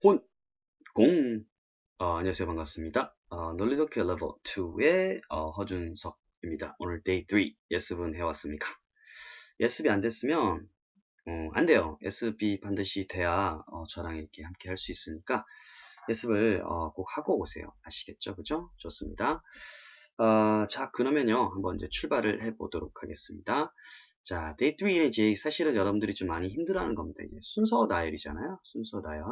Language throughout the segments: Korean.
혼, 공. 안녕하세요. 반갑습니다. 논리독해 레벨 2의 허준석입니다. 오늘 데이 3 예습은 해왔습니까? 예습이 안 됐으면 안 돼요. 예습이 반드시 돼야 저랑 이렇게 함께 할 수 있으니까 예습을 꼭 하고 오세요. 아시겠죠? 그죠? 좋습니다. 자, 그러면요. 한번 이제 출발을 해보도록 하겠습니다. 자, 데이 3는 이제 사실은 여러분들이 좀 많이 힘들어하는 겁니다. 이제 순서 나열이잖아요. 순서 나열.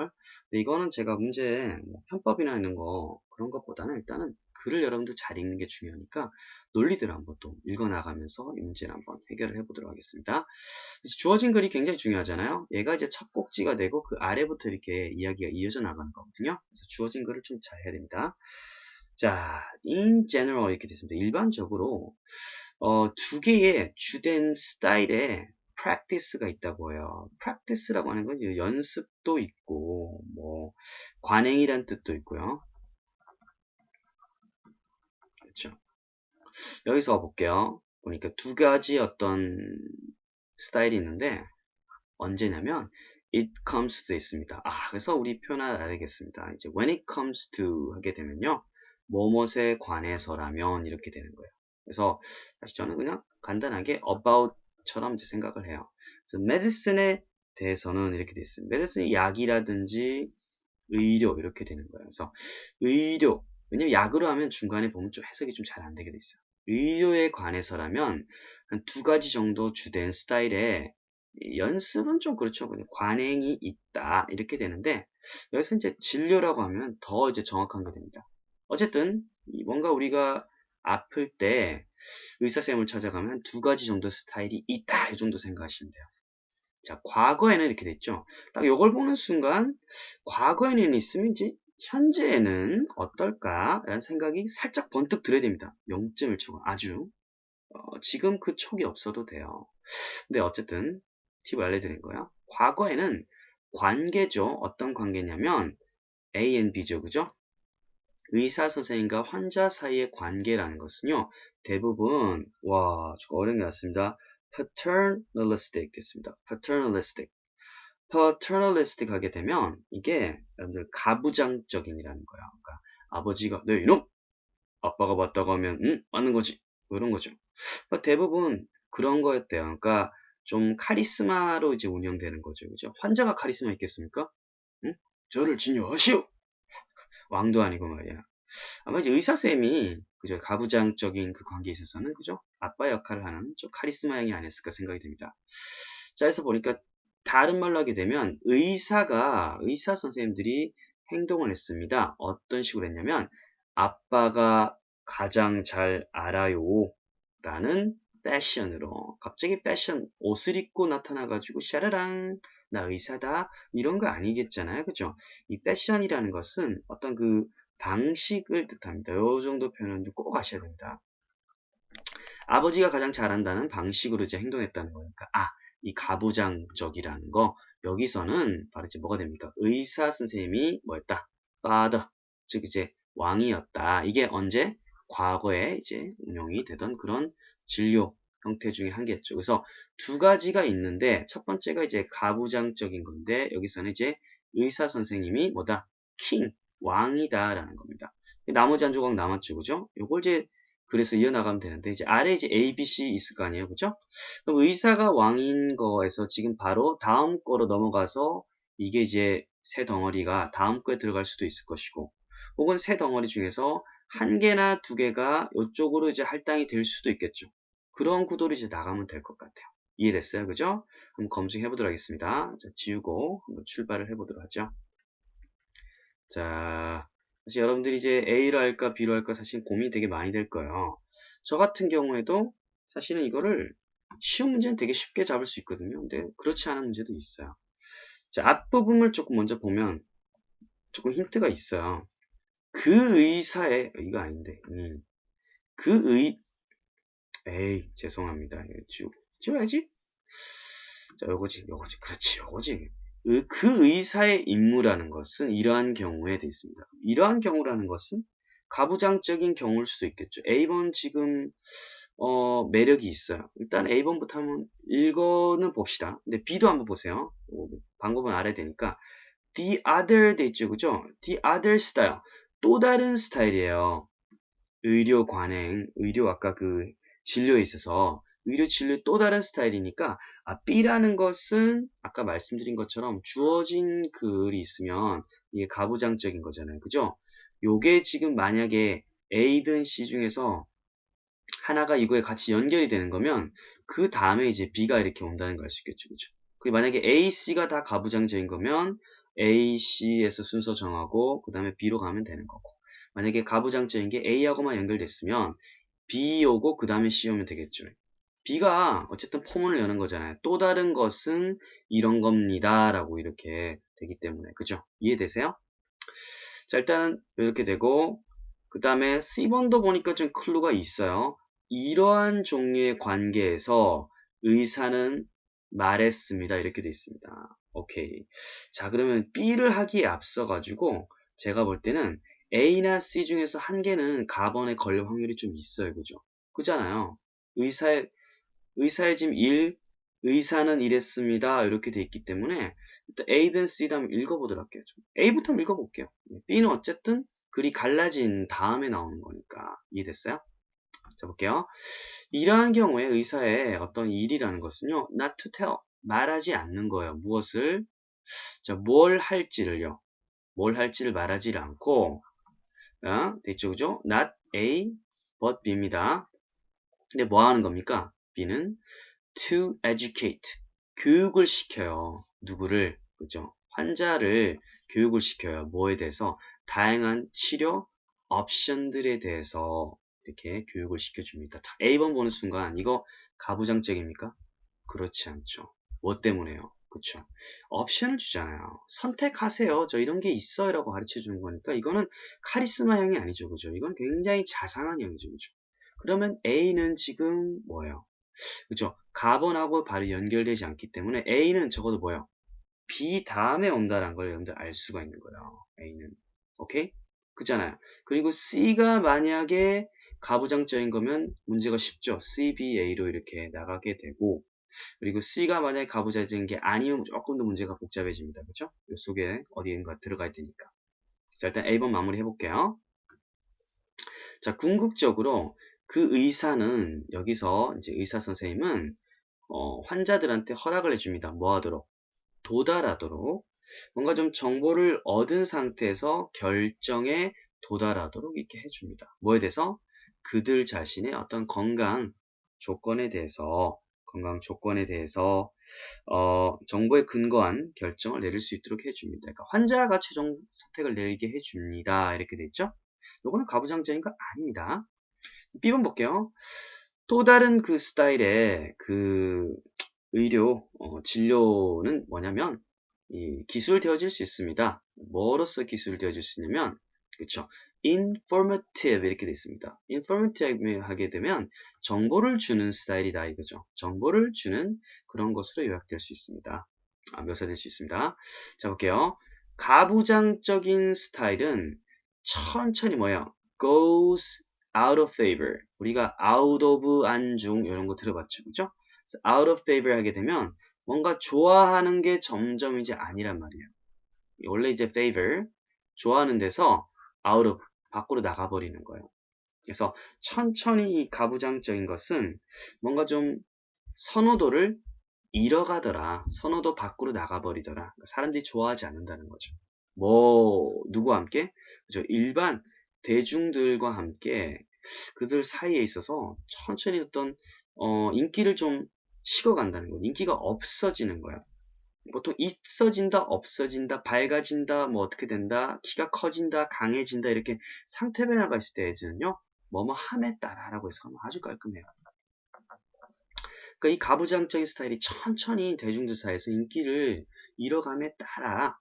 근데 이거는 제가 문제 뭐 편법이나 있는 거 그런 것보다는 일단은 글을 여러분들 잘 읽는 게 중요하니까 논리들을 한번 또 읽어나가면서 이 문제를 한번 해결을 해보도록 하겠습니다. 주어진 글이 굉장히 중요하잖아요. 얘가 이제 첫 꼭지가 되고 그 아래부터 이렇게 이야기가 이어져 나가는 거거든요. 그래서 주어진 글을 좀 잘 해야 됩니다. 자, in general 이렇게 됐습니다. 일반적으로 두 개의 주된 스타일의 practice가 있다고 해요. practice라고 하는 건 연습도 있고 뭐 관행이란 뜻도 있고요. 그렇죠. 여기서 볼게요. 보니까 두 가지 어떤 스타일이 있는데 언제냐면 it comes to 있습니다. 그래서 우리 표현을 알아야겠습니다. 이제 when it comes to 하게 되면요. 뭐뭇에 관해서라면 이렇게 되는 거예요. 그래서 다시 저는 그냥 간단하게 about처럼 이제 생각을 해요. 그래서 medicine에 대해서는 이렇게 돼 있습니다. medicine이 약이라든지 의료 이렇게 되는 거예요. 그래서 의료 왜냐면 약으로 하면 중간에 보면 좀 해석이 좀 잘 안 되게 돼 있어요. 의료에 관해서라면 한 두 가지 정도 주된 스타일의 연습은 좀 그렇죠. 그냥 관행이 있다 이렇게 되는데 여기서 이제 진료라고 하면 더 이제 정확한 게 됩니다. 어쨌든 뭔가 우리가 아플 때 의사쌤을 찾아가면 두 가지 정도 스타일이 있다 이 정도 생각하시면 돼요. 자, 과거에는 이렇게 됐죠. 딱 이걸 보는 순간 과거에는 있으면 이제 현재에는 어떨까? 라는 생각이 살짝 번뜩 들어야 됩니다. 0.1초가 아주 지금 그 촉이 없어도 돼요. 근데 어쨌든 팁을 알려드린 거예요. 과거에는 관계죠. 어떤 관계냐면 A and B죠. 그죠? 의사 선생님과 환자 사이의 관계라는 것은요. 대부분 조금 어려운 게 같습니다. paternalistic 됐습니다. paternalistic 하게 되면 이게 여러분들 가부장적인이라는 거야. 그러니까 아버지가 네 이놈 아빠가 맞다고 하면 맞는 거지 뭐 이런 거죠. 그러니까 대부분 그런 거였대요. 그러니까 좀 카리스마로 이제 운영되는 거죠. 그죠? 환자가 카리스마 있겠습니까? 응? 저를 진료하시오. 왕도 아니고 말이야. 아마 이제 의사쌤이 그죠? 가부장적인 그 관계에 있어서는 그죠? 아빠 역할을 하는 좀 카리스마형이 아니었을까 생각이 듭니다. 자, 그래서 보니까 다른 말로 하게 되면 의사 선생님들이 행동을 했습니다. 어떤 식으로 했냐면 아빠가 가장 잘 알아요 라는 패션으로 갑자기 패션 옷을 입고 나타나가지고 샤라랑 나 의사다 이런 거 아니겠잖아요. 그죠? 이 패션이라는 것은 어떤 그 방식을 뜻합니다. 요 정도 표현도 꼭 아셔야 됩니다. 아버지가 가장 잘한다는 방식으로 이제 행동했다는 거니까 이 가부장적이라는 거 여기서는 바로 이제 뭐가 됩니까? 의사 선생님이 뭐였다? father 즉 이제 왕이었다. 이게 언제? 과거에 이제 운영이 되던 그런 진료 형태 중에 한 개였죠. 그래서 두 가지가 있는데 첫 번째가 이제 가부장적인 건데 여기서는 이제 의사 선생님이 뭐다? king 왕이다라는 겁니다. 나머지 한 조각 남았죠, 그죠? 요걸 이제 그래서 이어나가면 되는데 이제 아래 이제 A, B, C 있을 거 아니에요, 그죠? 그럼 의사가 왕인 거에서 지금 바로 다음 거로 넘어가서 이게 이제 새 덩어리가 다음 거에 들어갈 수도 있을 것이고, 혹은 새 덩어리 중에서 한 개나 두 개가 이쪽으로 이제 할당이 될 수도 있겠죠. 그런 구도로 이제 나가면 될 것 같아요. 이해됐어요, 그죠? 한번 검증해 보도록 하겠습니다. 자, 지우고 한번 출발을 해보도록 하죠. 자, 사실 여러분들이 이제 A로 할까 B로 할까 사실 고민이 되게 많이 될 거예요. 저 같은 경우에도 사실은 이거를 쉬운 문제는 되게 쉽게 잡을 수 있거든요. 근데 그렇지 않은 문제도 있어요. 자, 앞부분을 조금 먼저 보면 조금 힌트가 있어요. 그 의사의 이거 아닌데 그 에이 죄송합니다. 이거 지워야지. 자, 요거지. 그렇지, 요거지. 그 의사의 임무라는 것은 이러한 경우에 돼 있습니다. 이러한 경우라는 것은 가부장적인 경우일 수도 있겠죠. A번 지금 매력이 있어요. 일단 A번부터 한번 읽어는 봅시다. 근데 B도 한번 보세요. 방법은 알아야 되니까 the other 돼 있죠, 그죠? the other style. 또 다른 스타일이에요. 의료 관행, 의료 아까 그 진료에 있어서 의료 진료 또 다른 스타일이니까 B라는 것은 아까 말씀드린 것처럼 주어진 글이 있으면 이게 가부장적인 거잖아요. 그죠? 요게 지금 만약에 A든 C 중에서 하나가 이거에 같이 연결이 되는 거면 그 다음에 이제 B가 이렇게 온다는 걸 알 수 있겠죠. 그죠? 그리고 만약에 A, C가 다 가부장적인 거면 A, C에서 순서 정하고 그 다음에 B로 가면 되는 거고 만약에 가부장적인 게 A하고만 연결됐으면 B 오고 그 다음에 C 오면 되겠죠. B가 어쨌든 포문을 여는 거잖아요. 또 다른 것은 이런 겁니다. 라고 이렇게 되기 때문에. 그죠? 이해되세요? 자, 일단은 이렇게 되고 그 다음에 C번도 보니까 좀 클루가 있어요. 이러한 종류의 관계에서 의사는 말했습니다. 이렇게 돼 있습니다. 오케이. 자, 그러면 B를 하기에 앞서 가지고 제가 볼 때는 A나 C 중에서 한 개는 가번에 걸릴 확률이 좀 있어요. 그죠? 그잖아요. 의사의 지금 의사는 이랬습니다. 이렇게 돼 있기 때문에 일단 A든 C든 한번 읽어보도록 할게요. A부터 한번 읽어볼게요. B는 어쨌든 글이 갈라진 다음에 나오는 거니까 이해됐어요? 자 볼게요. 이러한 경우에 의사의 어떤 일이라는 것은요. not to tell 말하지 않는 거예요. 무엇을? 자, 뭘 할지를요. 뭘 할지를 말하지 않고 됐죠 그죠? not A but B입니다. 근데 뭐 하는 겁니까? B는 to educate 교육을 시켜요. 누구를? 그죠? 환자를 교육을 시켜요. 뭐에 대해서? 다양한 치료 옵션들에 대해서 이렇게 교육을 시켜줍니다. A번 보는 순간 이거 가부장적입니까? 그렇지 않죠. 뭐 때문에요? 그쵸? 옵션을 주잖아요. 선택하세요. 저 이런 게 있어요. 라고 가르쳐 주는 거니까 이거는 카리스마형이 아니죠. 그죠? 이건 굉장히 자상한 형이죠. 그죠? 그러면 A는 지금 뭐예요? 그죠? 가번하고 바로 연결되지 않기 때문에 A는 적어도 뭐예요? B 다음에 온다는 걸 여러분들 알 수가 있는 거예요. A는. 오케이? 그잖아요. 그리고 C가 만약에 가부장적인 거면 문제가 쉽죠. C, B, A로 이렇게 나가게 되고 그리고 C가 만약에 가부장적인 게 아니면 조금 더 문제가 복잡해집니다. 그죠? 이 속에 어디인가 들어가야 되니까. 자, 일단 A번 마무리 해볼게요. 자, 궁극적으로 그 의사는 여기서 이제 의사 선생님은 환자들한테 허락을 해줍니다. 뭐 하도록? 도달하도록 뭔가 좀 정보를 얻은 상태에서 결정에 도달하도록 이렇게 해줍니다. 뭐에 대해서? 그들 자신의 어떤 건강 조건에 대해서 정보에 근거한 결정을 내릴 수 있도록 해줍니다. 그러니까 환자가 최종 선택을 내리게 해줍니다. 이렇게 돼 있죠? 요거는 가부장적인 거 아닙니다. B번 볼게요. 또 다른 그 스타일의 그 의료 진료는 뭐냐면 기술되어질 수 있습니다. 뭐로서 기술되어질 수 있냐면 그렇죠. informative 이렇게 되어 있습니다. informative 하게 되면 정보를 주는 스타일이다 이거죠. 정보를 주는 그런 것으로 요약될 수 있습니다. 묘사될 수 있습니다. 자 볼게요. 가부장적인 스타일은 천천히 뭐예요? goes out of favor. 우리가 out of 안중 이런 거 들어봤죠. 그죠? out of favor 하게 되면 뭔가 좋아하는 게 점점 이제 아니란 말이에요. 원래 이제 favor 좋아하는 데서 out of 밖으로 나가버리는 거예요. 그래서 천천히 가부장적인 것은 뭔가 좀 선호도를 잃어가더라. 선호도 밖으로 나가버리더라. 그러니까 사람들이 좋아하지 않는다는 거죠. 뭐 누구와 함께? 그죠? 일반 대중들과 함께 그들 사이에 있어서 천천히 어떤 인기를 좀 식어간다는 거예요. 인기가 없어지는 거야. 보통 있어진다, 없어진다, 밝아진다, 뭐 어떻게 된다, 키가 커진다, 강해진다 이렇게 상태 변화가 있을 때에는요. 뭐뭐 함에 따라라고 해서 아주 깔끔해요. 그러니까 이 가부장적인 스타일이 천천히 대중들 사이에서 인기를 잃어감에 따라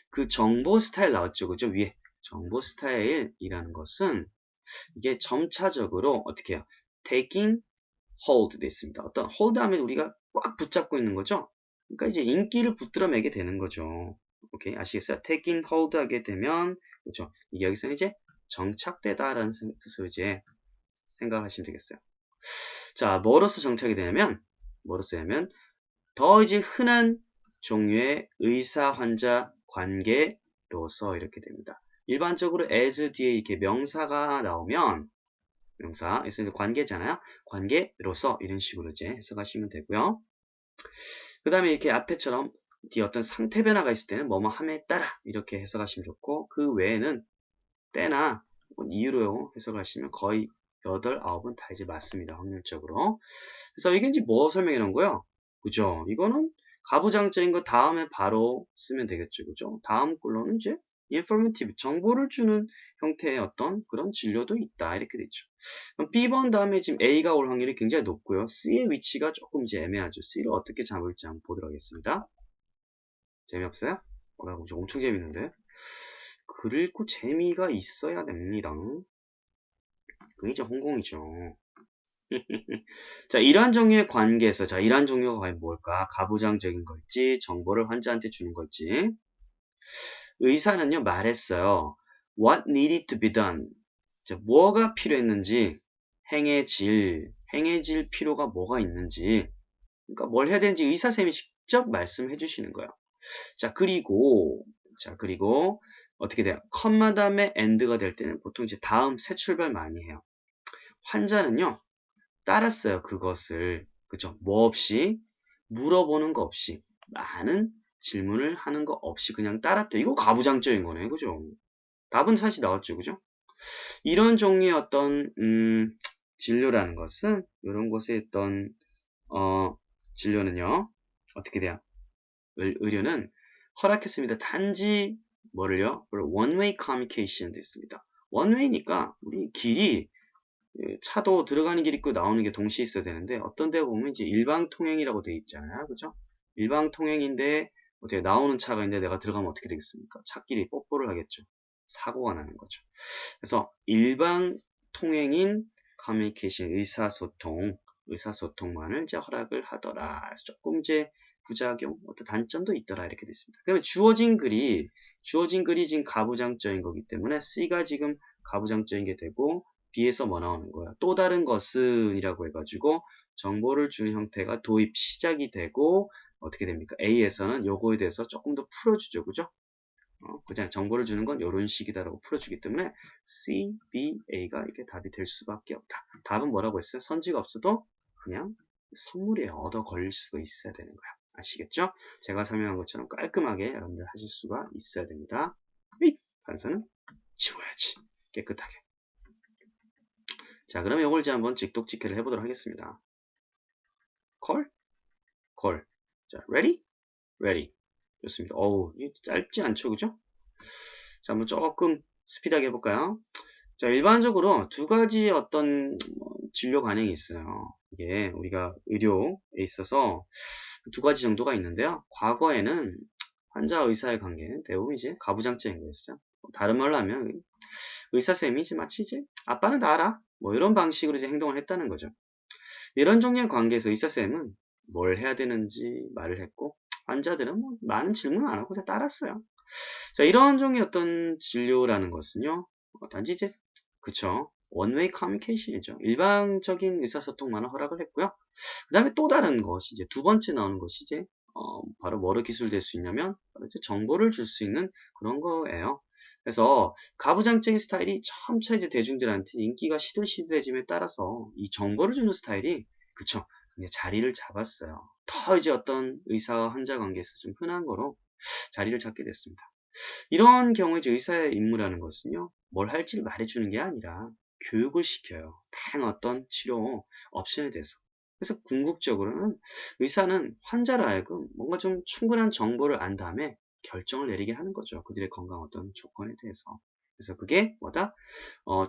그 정보 스타일 나왔죠. 그죠? 위에 정보 스타일이라는 것은 이게 점차적으로 어떻게 해요? taking hold 됐습니다. 어떤 hold 하면 우리가 꽉 붙잡고 있는 거죠. 그러니까 이제 인기를 붙들어 매게 되는 거죠. 오케이 아시겠어요? taking hold 하게 되면 그렇죠. 이게 여기서는 이제 정착되다라는 뜻으로 이제 생각하시면 되겠어요. 자, 뭐로서 정착이 되냐면 더 이제 흔한 종류의 의사-환자 관계로서 이렇게 됩니다. 일반적으로 as 뒤에 이렇게 명사가 나오면 명사, 그래서 관계잖아요. 관계로서 이런 식으로 이제 해석하시면 되고요. 그 다음에 이렇게 앞에처럼 뒤에 어떤 상태 변화가 있을 때는 뭐뭐 함에 따라 이렇게 해석하시면 좋고 그 외에는 때나 이유로 해석하시면 거의 8, 9은 다 이제 맞습니다. 확률적으로. 그래서 이게 이제 뭐 설명해 놓은 거예요? 그죠? 이거는 가부장적인 거 다음에 바로 쓰면 되겠죠. 그죠? 다음 걸로는 이제 informative, 정보를 주는 형태의 어떤 그런 진료도 있다. 이렇게 되죠. 그럼 B번 다음에 지금 A가 올 확률이 굉장히 높고요. C의 위치가 조금 이제 애매하죠. C를 어떻게 잡을지 한번 보도록 하겠습니다. 재미없어요? 나 엄청 재밌는데. 글 읽고 재미가 있어야 됩니다. 그게 이제 홍콩이죠. 자, 이러한 종류의 관계에서, 자, 이러한 종류가 과연 뭘까? 가부장적인 걸지, 정보를 환자한테 주는 걸지. 의사는요, 말했어요. What needed to be done? 자, 뭐가 필요했는지, 행해질 필요가 뭐가 있는지, 그러니까 뭘 해야 되는지 의사쌤이 직접 말씀해 주시는 거예요. 자, 그리고, 어떻게 돼요? 컴마 다음에 end가 될 때는 보통 이제 다음 새 출발 많이 해요. 환자는요, 따랐어요. 그것을. 그죠? 뭐 없이, 물어보는 거 없이, 많은 질문을 하는 거 없이 그냥 따랐대요. 이거 가부장적인 거네. 그죠? 답은 사실 나왔죠. 그죠? 이런 종류의 어떤, 진료라는 것은, 이런 곳에 어떤, 진료는요, 어떻게 돼요? 의료는 허락했습니다. 단지, 뭐를요? one-way communication 됐습니다. one-way니까, 우리 길이, 차도 들어가는 길 있고 나오는 게 동시에 있어야 되는데 어떤 데 보면 이제 일방통행이라고 돼 있잖아요. 그죠? 일방통행인데 어떻게 나오는 차가 있는데 내가 들어가면 어떻게 되겠습니까? 차끼리 뽀뽀를 하겠죠. 사고가 나는 거죠. 그래서 일방통행인 커뮤니케이션 의사소통만을 이제 허락을 하더라. 그래서 조금 이제 부작용, 어떤 단점도 있더라 이렇게 됐습니다. 그러면 주어진 글이 지금 가부장적인 거기 때문에 C가 지금 가부장적인 게 되고 B에서 뭐 나오는 거야? 또 다른 것은 이라고 해가지고 정보를 주는 형태가 도입 시작이 되고 어떻게 됩니까? A에서는 요거에 대해서 조금 더 풀어주죠. 그죠? 그냥 정보를 주는 건 이런 식이다라고 풀어주기 때문에 C, B, A가 이렇게 답이 될 수밖에 없다. 답은 뭐라고 했어요? 선지가 없어도 그냥 선물이에요. 얻어 걸릴 수가 있어야 되는 거야. 아시겠죠? 제가 설명한 것처럼 깔끔하게 여러분들 하실 수가 있어야 됩니다. 단서는 지워야지. 깨끗하게. 자, 그러면 이걸 이제 한번 직독직해를 해보도록 하겠습니다. call, call. 자, ready, ready. 좋습니다. 어우, 짧지 않죠, 그죠? 자, 한번 조금 스피드하게 해볼까요? 자, 일반적으로 두 가지 어떤 진료 관행이 있어요. 이게 우리가 의료에 있어서 두 가지 정도가 있는데요. 과거에는 환자 의사의 관계는 대부분 이제 가부장적인 거였어요. 다른 말로 하면 의사쌤이 이제 마치 이제 아빠는 다 알아. 뭐 이런 방식으로 이제 행동을 했다는 거죠. 이런 종류의 관계에서 의사쌤은 뭘 해야 되는지 말을 했고 환자들은 뭐 많은 질문을 안 하고 그냥 따랐어요. 자, 이런 종류의 어떤 진료라는 것은요. 단지 이제 그쵸. 원웨이 커뮤니케이션이죠. 일방적인 의사소통만을 허락을 했고요. 그 다음에 또 다른 것이 이제 두 번째 나오는 것이 이제 바로 뭐로 기술될 수 있냐면 바로 이제 정보를 줄 수 있는 그런 거예요. 그래서 가부장적인 스타일이 점차 이제 대중들한테 인기가 시들시들해짐에 따라서 이 정보를 주는 스타일이 그쵸 이제 자리를 잡았어요. 더 이제 어떤 의사와 환자 관계에서 좀 흔한 거로 자리를 잡게 됐습니다. 이런 경우에 이제 의사의 임무라는 것은요, 뭘 할지를 말해주는 게 아니라 교육을 시켜요. 다양한 어떤 치료 옵션에 대해서. 그래서 궁극적으로는 의사는 환자를 알고 뭔가 좀 충분한 정보를 안 다음에 결정을 내리게 하는 거죠. 그들의 건강 어떤 조건에 대해서. 그래서 그게 뭐다?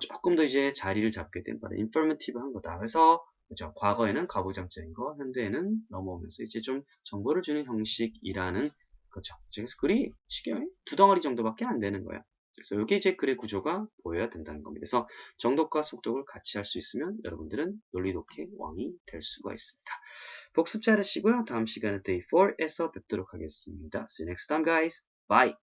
조금 더 이제 자리를 잡게 된 바로 인포메이티브한 거다. 그래서 그죠? 과거에는 가부장적인 거, 현대에는 넘어오면서 이제 좀 정보를 주는 형식이라는 거죠. 그래서 글이 쉽게 두 덩어리 정도밖에 안 되는 거예요. 그래서 이게 이제 글의 구조가 보여야 된다는 겁니다. 그래서 정독과 속독을 같이 할 수 있으면 여러분들은 논리독해 왕이 될 수가 있습니다. 복습 잘하시고요. 다음 시간에 Day 4에서 뵙도록 하겠습니다. See you next time, guys. Bye.